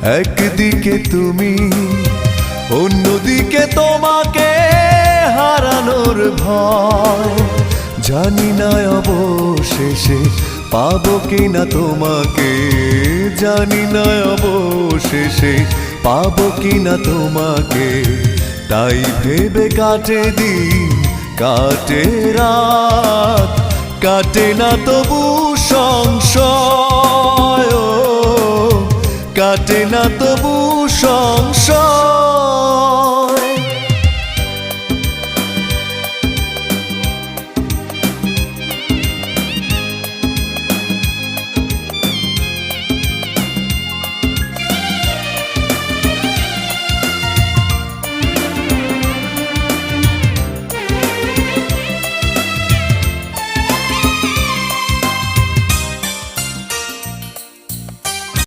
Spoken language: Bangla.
একদিকে তুমি, অন্যদিকে তোমাকে হারানোর ভয়। জানি না অবশেষে পাবো কিনা তোমাকে, জানি না অবশেষে পাবো কিনা তোমাকে। তাই ভেবে কাটে দিন, কাটে রাত, কাটে না তবু সংশয়, কাটে না তবু সংশয়।